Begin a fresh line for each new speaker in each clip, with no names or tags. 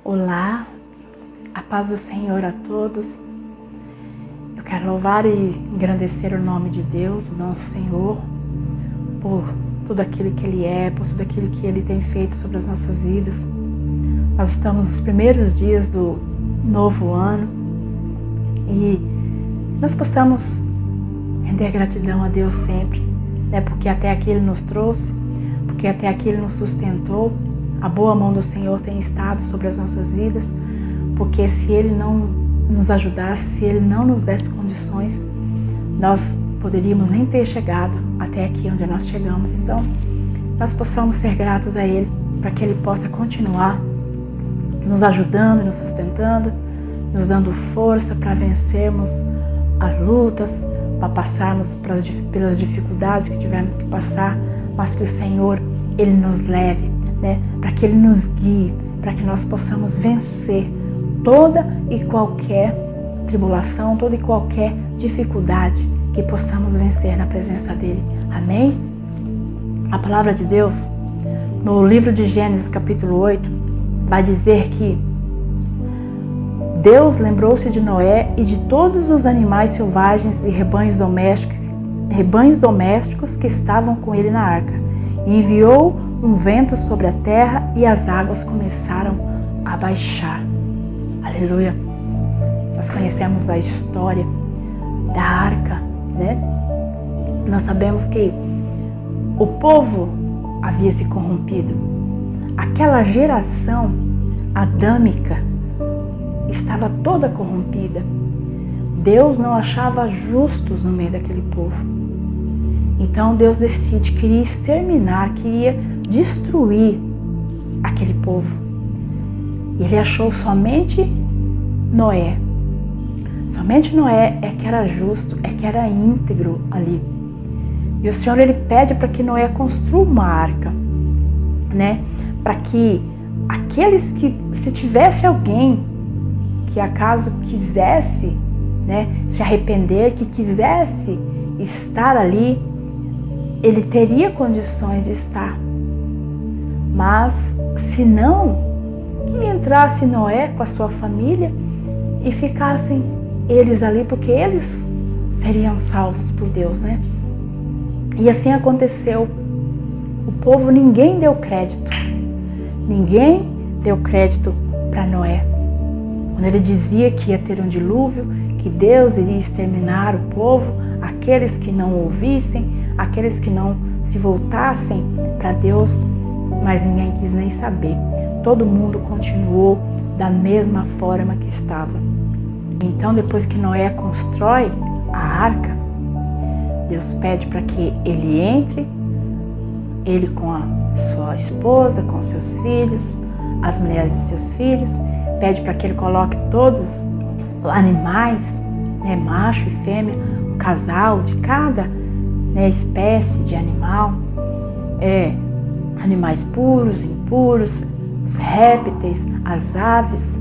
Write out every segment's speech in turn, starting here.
Olá, a paz do Senhor a todos. Eu quero louvar e engrandecer o nome de Deus, nosso Senhor, por tudo aquilo que Ele é, por tudo aquilo que Ele tem feito sobre as nossas vidas. Nós estamos nos primeiros dias do novo ano e nós possamos render gratidão a Deus sempre, né? Porque até aqui Ele nos trouxe, porque até aqui Ele nos sustentou. A boa mão do Senhor tem estado sobre as nossas vidas, porque se Ele não nos ajudasse, se Ele não nos desse condições, nós poderíamos nem ter chegado até aqui onde nós chegamos. Então, nós possamos ser gratos a Ele, para que Ele possa continuar nos ajudando, nos sustentando, nos dando força para vencermos as lutas, para passarmos pelas dificuldades que tivermos que passar, mas que o Senhor, Ele nos leve, né, para que Ele nos guie, para que nós possamos vencer toda e qualquer tribulação, toda e qualquer dificuldade, que possamos vencer na presença dEle. Amém? A palavra de Deus, no livro de Gênesis, capítulo 8, vai dizer que Deus lembrou-se de Noé e de todos os animais selvagens e rebanhos domésticos que estavam com ele na arca, e enviou um vento sobre a terra e as águas começaram a baixar. Aleluia! Nós conhecemos a história da arca, né? Nós sabemos que o povo havia se corrompido. Aquela geração adâmica estava toda corrompida. Deus não achava justos no meio daquele povo. Então Deus decide, queria exterminar, queria destruir aquele povo. E Ele achou somente Noé. Somente Noé é que era justo, é que era íntegro ali. E o Senhor, Ele pede para que Noé construa uma arca, né? Para que aqueles que, se tivesse alguém que acaso quisesse, né, se arrepender, que quisesse estar ali, ele teria condições de estar. Mas se não, que entrasse Noé com a sua família e ficassem eles ali, porque eles seriam salvos por Deus, né? E assim aconteceu. O povo, ninguém deu crédito. Ninguém deu crédito para Noé. Quando ele dizia que ia ter um dilúvio, que Deus iria exterminar o povo, aqueles que não ouvissem, aqueles que não se voltassem para Deus, mas ninguém quis nem saber. Todo mundo continuou da mesma forma que estava. Então, depois que Noé constrói a arca, Deus pede para que ele entre, ele com a sua esposa, com seus filhos, as mulheres de seus filhos, pede para que ele coloque todos os animais, né, macho e fêmea, o casal de cada, né, espécie de animal, animais puros, impuros, os répteis, as aves.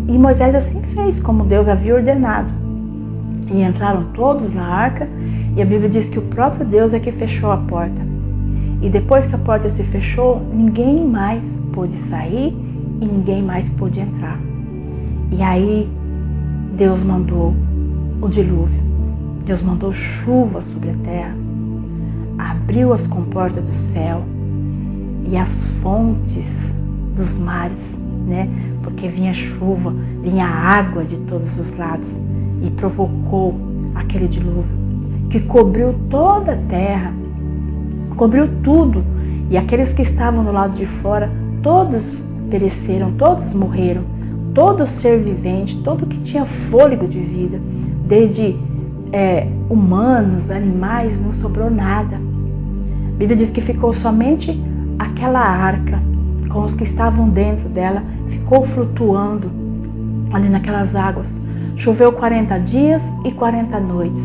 E Moisés assim fez, como Deus havia ordenado. E entraram todos na arca, e a Bíblia diz que o próprio Deus é que fechou a porta. E depois que a porta se fechou, ninguém mais pôde sair e ninguém mais pôde entrar. E aí Deus mandou o dilúvio. Deus mandou chuva sobre a terra, abriu as comportas do céu e as fontes dos mares, né? Porque vinha chuva, vinha água de todos os lados e provocou aquele dilúvio que cobriu toda a terra, cobriu tudo. E aqueles que estavam do lado de fora, todos pereceram, todos morreram. Todo ser vivente, todo que tinha fôlego de vida, desde humanos, animais, não sobrou nada. A Bíblia diz que ficou somente aquela arca, com os que estavam dentro dela, ficou flutuando ali naquelas águas. Choveu 40 dias e 40 noites.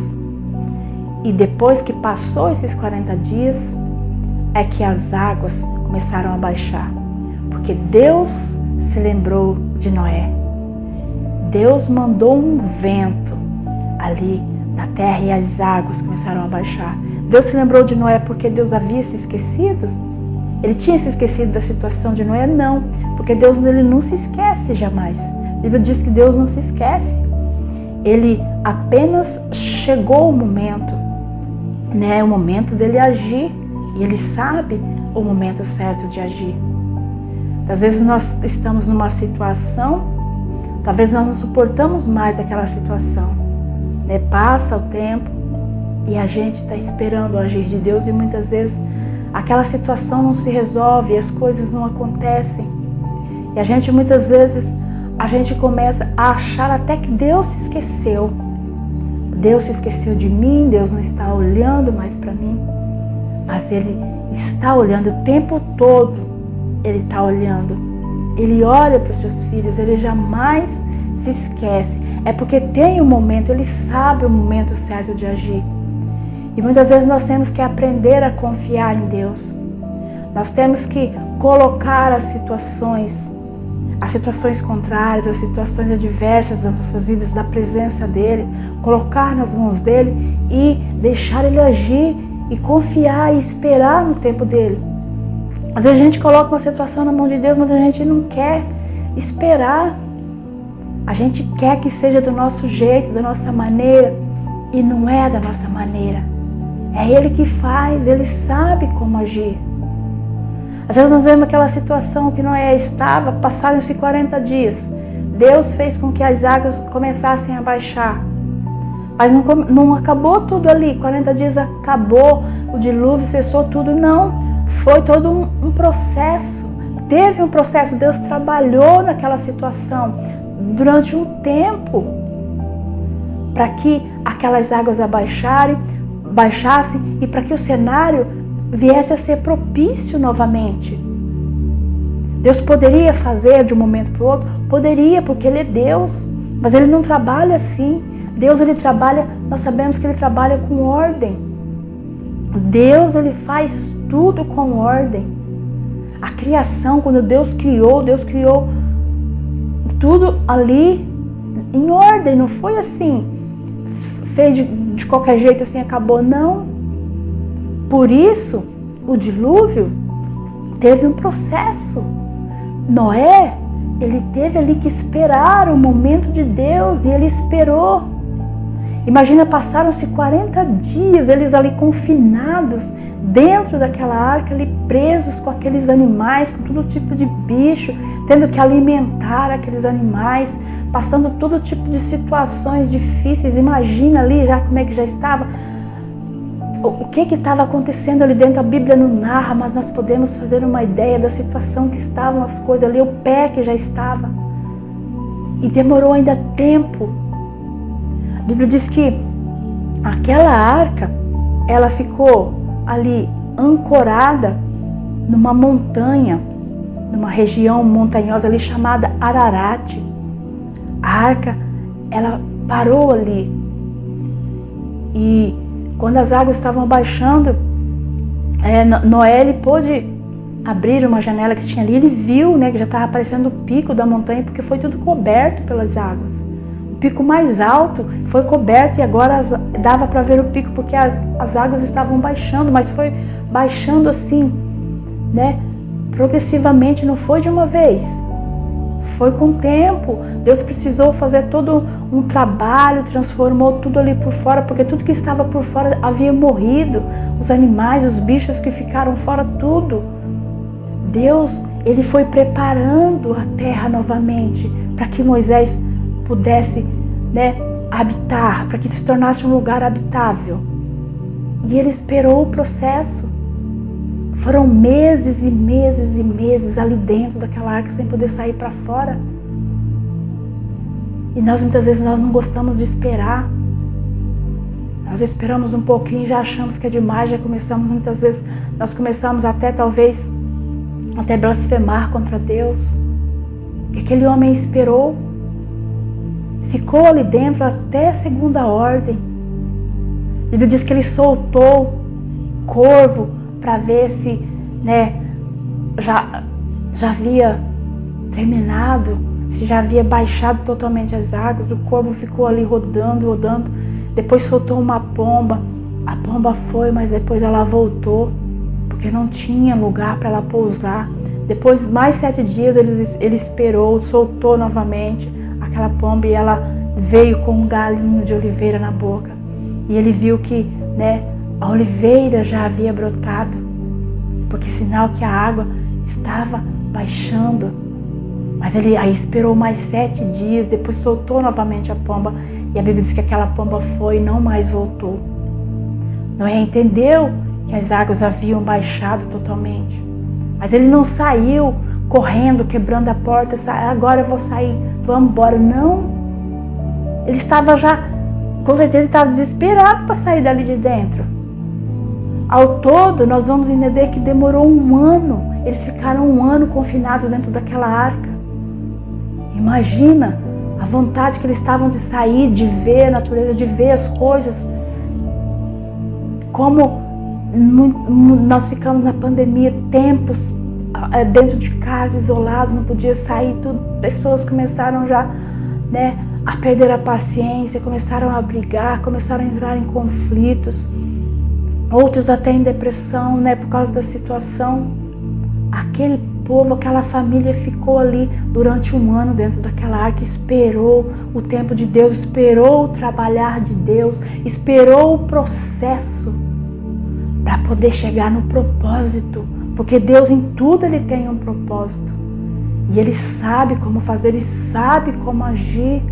E depois que passou esses 40 dias, é que as águas começaram a baixar. Porque Deus se lembrou de Noé. Deus mandou um vento ali na terra e as águas começaram a baixar. Deus se lembrou de Noé porque Deus havia se esquecido? Ele tinha se esquecido da situação de Noé? Não, porque Porque Deus, ele não se esquece jamais. A Bíblia diz que Deus não se esquece. Ele apenas chegou o momento, né? O momento dele agir. E ele sabe o momento certo de agir. Às vezes nós estamos numa situação, talvez nós não suportamos mais aquela situação, né? Passa o tempo e a gente está esperando o agir de Deus e muitas vezes aquela situação não se resolve, as coisas não acontecem. E a gente muitas vezes, a gente começa a achar até que Deus se esqueceu. Deus se esqueceu de mim, Deus não está olhando mais para mim. Mas Ele está olhando o tempo todo. Ele está olhando. Ele olha para os seus filhos, Ele jamais se esquece. É porque tem um momento, Ele sabe o momento certo de agir. E muitas vezes nós temos que aprender a confiar em Deus. Nós temos que colocar as situações contrárias, as situações adversas das nossas vidas, da presença dEle, colocar nas mãos dEle e deixar Ele agir e confiar e esperar no tempo dEle. Às vezes a gente coloca uma situação na mão de Deus, mas a gente não quer esperar. A gente quer que seja do nosso jeito, da nossa maneira, e não é da nossa maneira. É Ele que faz, Ele sabe como agir. Às vezes nós vemos aquela situação que Noé estava, passaram-se 40 dias. Deus fez com que as águas começassem a baixar. Mas não acabou tudo ali, 40 dias acabou, o dilúvio cessou tudo, não. Foi todo um processo, teve um processo, Deus trabalhou naquela situação durante um tempo para que aquelas águas baixassem e para que o cenário viesse a ser propício novamente. Deus poderia fazer de um momento para o outro? Poderia, porque Ele é Deus, mas Ele não trabalha assim. Deus, Ele trabalha, nós sabemos que Ele trabalha com ordem. Deus, Ele faz tudo com ordem. A criação, quando Deus criou tudo ali em ordem, não foi assim, fez de qualquer jeito assim, acabou, não. Por isso, o dilúvio teve um processo. Noé, ele teve ali que esperar o momento de Deus e ele esperou. Imagina, passaram-se 40 dias, eles ali confinados dentro daquela arca, ali presos com aqueles animais, com todo tipo de bicho, tendo que alimentar aqueles animais, passando todo tipo de situações difíceis. Imagina ali já como é que já estava, o que estava acontecendo ali dentro. A Bíblia não narra, mas nós podemos fazer uma ideia da situação que estavam as coisas ali, o pé que já estava. E demorou ainda tempo. A Bíblia diz que aquela arca, ela ficou ali ancorada numa montanha, numa região montanhosa ali chamada Ararat. A arca, ela parou ali. E quando as águas estavam baixando, Noé, ele pôde abrir uma janela que tinha ali. Ele viu, né, que já estava aparecendo o pico da montanha, porque foi tudo coberto pelas águas. O pico mais alto foi coberto e agora dava para ver o pico, porque as águas estavam baixando, mas foi baixando assim, né, progressivamente, não foi de uma vez. Foi com o tempo. Deus precisou fazer todo um trabalho, transformou tudo ali por fora, porque tudo que estava por fora havia morrido. Os animais, os bichos que ficaram fora, tudo. Deus, Ele foi preparando a terra novamente para que Moisés pudesse, né, habitar, para que se tornasse um lugar habitável. E Ele esperou o processo. Foram meses e meses e meses ali dentro daquela arca sem poder sair para fora. E nós muitas vezes nós não gostamos de esperar. Nós esperamos um pouquinho e já achamos que é demais, já começamos muitas vezes, nós começamos até talvez até blasfemar contra Deus. E aquele homem esperou, ficou ali dentro até a segunda ordem. Ele diz que ele soltou corvo para ver se, né, já havia terminado, se já havia baixado totalmente as águas. O corvo ficou ali rodando. Depois soltou uma pomba. A pomba foi, mas depois ela voltou, porque não tinha lugar para ela pousar. Depois de mais 7 dias, ele esperou, soltou novamente aquela pomba e ela veio com um galinho de oliveira na boca. E ele viu que, né, a oliveira já havia brotado, porque sinal que a água estava baixando. Mas ele aí esperou mais 7 dias, depois soltou novamente a pomba. E a Bíblia diz que aquela pomba foi e não mais voltou. Noé entendeu que as águas haviam baixado totalmente. Mas ele não saiu correndo, quebrando a porta, agora eu vou sair, vamos embora. Não. Ele estava já, com certeza, estava desesperado para sair dali de dentro. Ao todo, nós vamos entender que demorou 1 ano. Eles ficaram 1 ano confinados dentro daquela arca. Imagina a vontade que eles estavam de sair, de ver a natureza, de ver as coisas. Como nós ficamos na pandemia, tempos dentro de casa, isolados, não podia sair, tudo. Pessoas começaram já, né, a perder a paciência, começaram a brigar, começaram a entrar em conflitos. Outros até em depressão, né, por causa da situação. Aquele povo, aquela família ficou ali durante 1 ano dentro daquela arca, esperou o tempo de Deus, esperou o trabalhar de Deus, esperou o processo para poder chegar no propósito, porque Deus em tudo Ele tem um propósito e Ele sabe como fazer, Ele sabe como agir.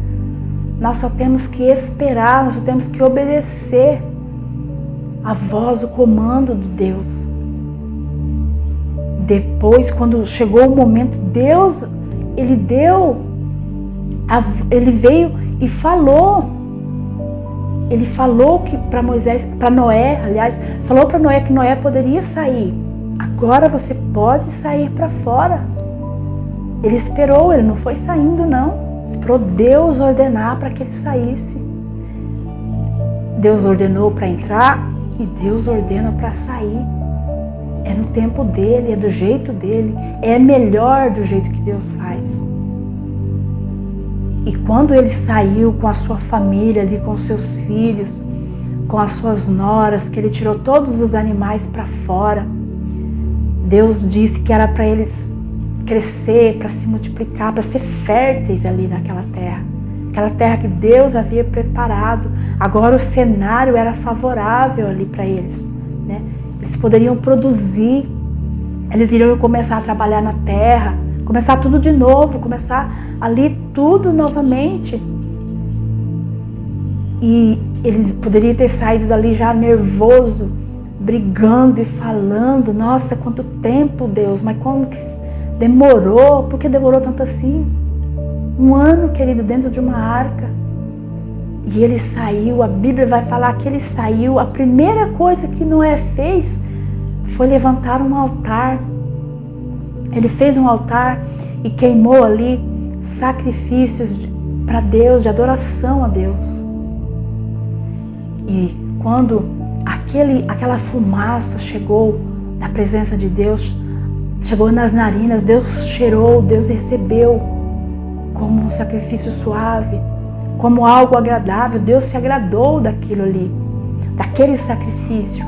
Nós só temos que esperar, nós só temos que obedecer a voz, o comando de Deus. Depois, quando chegou o momento, Deus, Ele veio e falou. Ele falou que para Moisés, para Noé, aliás, falou para Noé que Noé poderia sair. Agora você pode sair para fora. Ele esperou, ele não foi saindo não. Esperou Deus ordenar para que ele saísse. Deus ordenou para entrar e Deus ordena para sair. É no tempo dele, é do jeito dele, é melhor do jeito que Deus faz. E quando ele saiu com a sua família ali, com os seus filhos, com as suas noras, que ele tirou todos os animais para fora, Deus disse que era para eles crescer, para se multiplicar, para ser férteis ali naquela terra. Aquela terra que Deus havia preparado. Agora o cenário era favorável ali para eles, né? Eles poderiam produzir, eles iriam começar a trabalhar na terra, começar tudo de novo, começar ali tudo novamente. E ele poderia ter saído dali já nervoso, brigando e falando, nossa, quanto tempo, Deus, mas como que demorou? Por que demorou tanto assim? 1 ano, querido, dentro de uma arca. E ele saiu, a Bíblia vai falar que ele saiu. A primeira coisa que Noé fez foi levantar um altar. Ele fez um altar e queimou ali sacrifícios para Deus, de adoração a Deus. E quando aquela fumaça chegou na presença de Deus, chegou nas narinas, Deus cheirou, Deus recebeu como um sacrifício suave, como algo agradável. Deus se agradou daquilo ali, daquele sacrifício,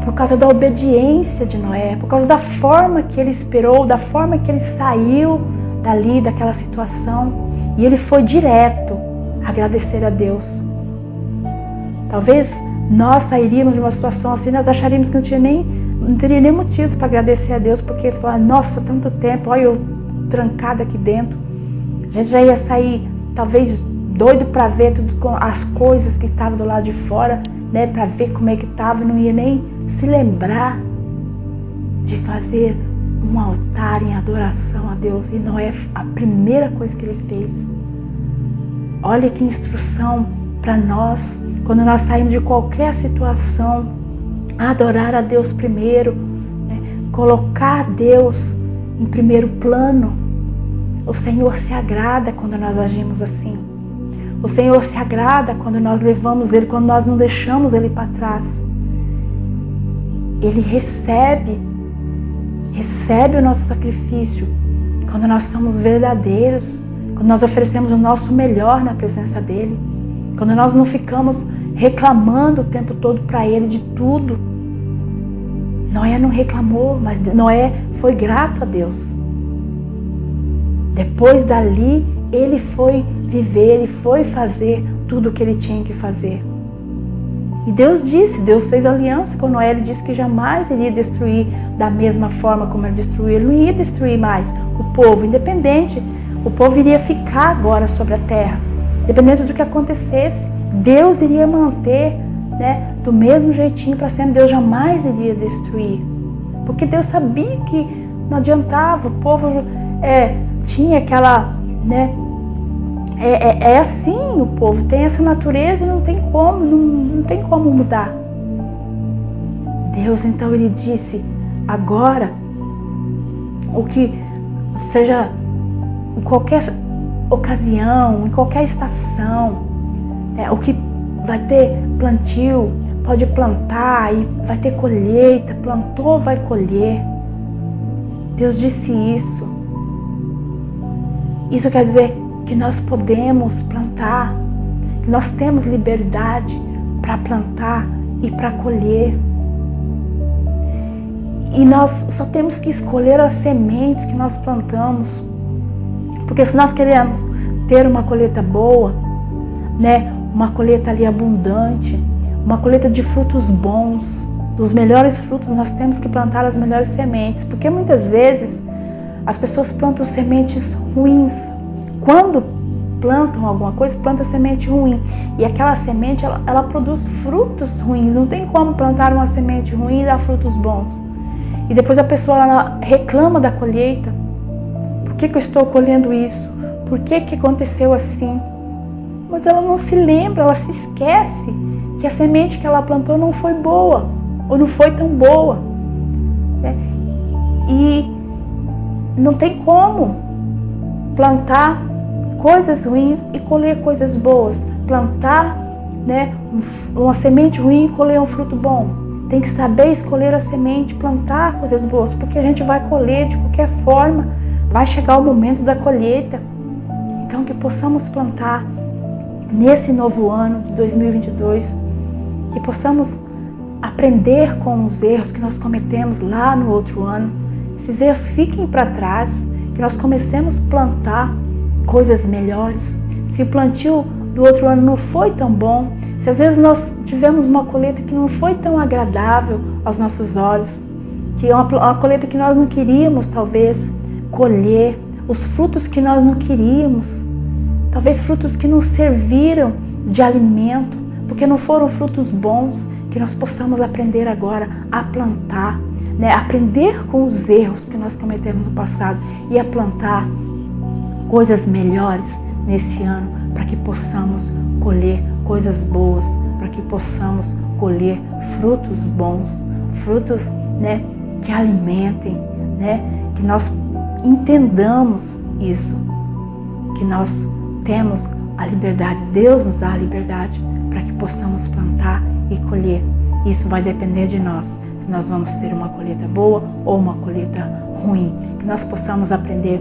por causa da obediência de Noé, por causa da forma que ele esperou, da forma que ele saiu dali, daquela situação, e ele foi direto agradecer a Deus. Talvez nós sairíamos de uma situação assim, nós acharíamos que não teria nem motivo para agradecer a Deus, porque, nossa, tanto tempo, olha eu trancada aqui dentro. A gente já ia sair, talvez, doido para ver tudo, as coisas que estavam do lado de fora, né, para ver como é que estava, e não ia nem se lembrar de fazer um altar em adoração a Deus. E não é a primeira coisa que ele fez. Olha que instrução para nós, quando nós saímos de qualquer situação, adorar a Deus primeiro, né, colocar Deus em primeiro plano. O Senhor se agrada quando nós agimos assim. O Senhor se agrada quando nós levamos Ele, quando nós não deixamos Ele para trás. Ele recebe o nosso sacrifício quando nós somos verdadeiros, quando nós oferecemos o nosso melhor na presença dEle, quando nós não ficamos reclamando o tempo todo para Ele de tudo. Noé não reclamou, mas Noé foi grato a Deus. Depois dali, ele foi viver, ele foi fazer tudo o que ele tinha que fazer. E Deus fez aliança com Noé, ele disse que jamais iria destruir da mesma forma como ele destruiu. Ele não ia destruir mais o povo, independente. O povo iria ficar agora sobre a terra, independente do que acontecesse. Deus iria manter, né, do mesmo jeitinho para sempre. Deus jamais iria destruir. Porque Deus sabia que não adiantava, o povo tinha aquela, né, é assim, o povo tem essa natureza e não tem como mudar. Deus então ele disse, agora, o que seja em qualquer ocasião, em qualquer estação, o que vai ter plantio, pode plantar e vai ter colheita, plantou, vai colher. Deus disse isso. Isso quer dizer que nós podemos plantar, que nós temos liberdade para plantar e para colher. E nós só temos que escolher as sementes que nós plantamos. Porque se nós queremos ter uma colheita boa, né, uma colheita ali abundante, uma colheita de frutos bons, dos melhores frutos, nós temos que plantar as melhores sementes. Porque muitas vezes as pessoas plantam sementes ruins. Quando plantam alguma coisa, planta semente ruim. E aquela semente, ela produz frutos ruins. Não tem como plantar uma semente ruim e dar frutos bons. E depois a pessoa ela reclama da colheita. Por que eu estou colhendo isso? Por que aconteceu assim? Mas ela não se lembra, ela se esquece que a semente que ela plantou não foi boa. Ou não foi tão boa. Né? E não tem como plantar coisas ruins e colher coisas boas. Plantar, né, uma semente ruim e colher um fruto bom. Tem que saber escolher a semente, plantar coisas boas, porque a gente vai colher de qualquer forma. Vai chegar o momento da colheita. Então que possamos plantar nesse novo ano de 2022, que possamos aprender com os erros que nós cometemos lá no outro ano. Esses erros fiquem para trás, que nós comecemos a plantar coisas melhores. Se o plantio do outro ano não foi tão bom, se às vezes nós tivemos uma colheita que não foi tão agradável aos nossos olhos, que é uma colheita que nós não queríamos talvez colher, os frutos que nós não queríamos, talvez frutos que não serviram de alimento, porque não foram frutos bons, que nós possamos aprender agora a plantar, né? Aprender com os erros que nós cometemos no passado e a plantar coisas melhores nesse ano, para que possamos colher coisas boas, para que possamos colher frutos bons, frutos, né, que alimentem, né, que nós entendamos isso, que nós temos a liberdade, Deus nos dá a liberdade para que possamos plantar e colher. Isso vai depender de nós, se nós vamos ter uma colheita boa ou uma colheita ruim. Que nós possamos aprender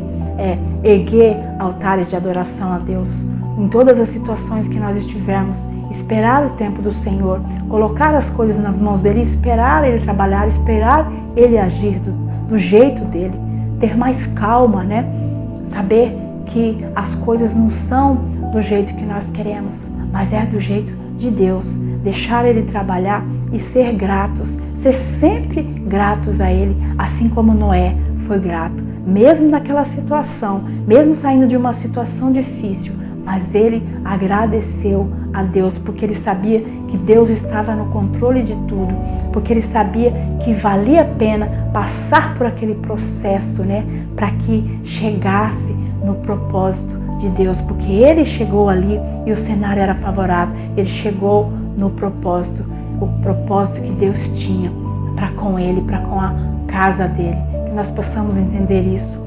erguer altares de adoração a Deus em todas as situações que nós estivermos, esperar o tempo do Senhor, colocar as coisas nas mãos dele, esperar ele trabalhar, esperar ele agir do jeito dele, ter mais calma, né? Saber que as coisas não são do jeito que nós queremos, mas é do jeito de Deus, deixar ele trabalhar e ser gratos, ser sempre gratos a ele, assim como Noé foi grato, mesmo naquela situação, mesmo saindo de uma situação difícil, mas ele agradeceu a Deus, porque ele sabia que Deus estava no controle de tudo, porque ele sabia que valia a pena passar por aquele processo, né, para que chegasse no propósito de Deus, porque ele chegou ali e o cenário era favorável, ele chegou no propósito, o propósito que Deus tinha para com ele, para com a casa dele. Que nós possamos entender isso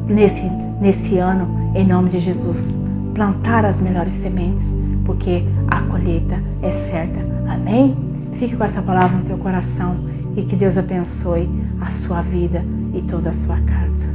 nesse ano, em nome de Jesus. Plantar as melhores sementes, porque a colheita é certa. Amém? Fique com essa palavra no teu coração e que Deus abençoe a sua vida e toda a sua casa.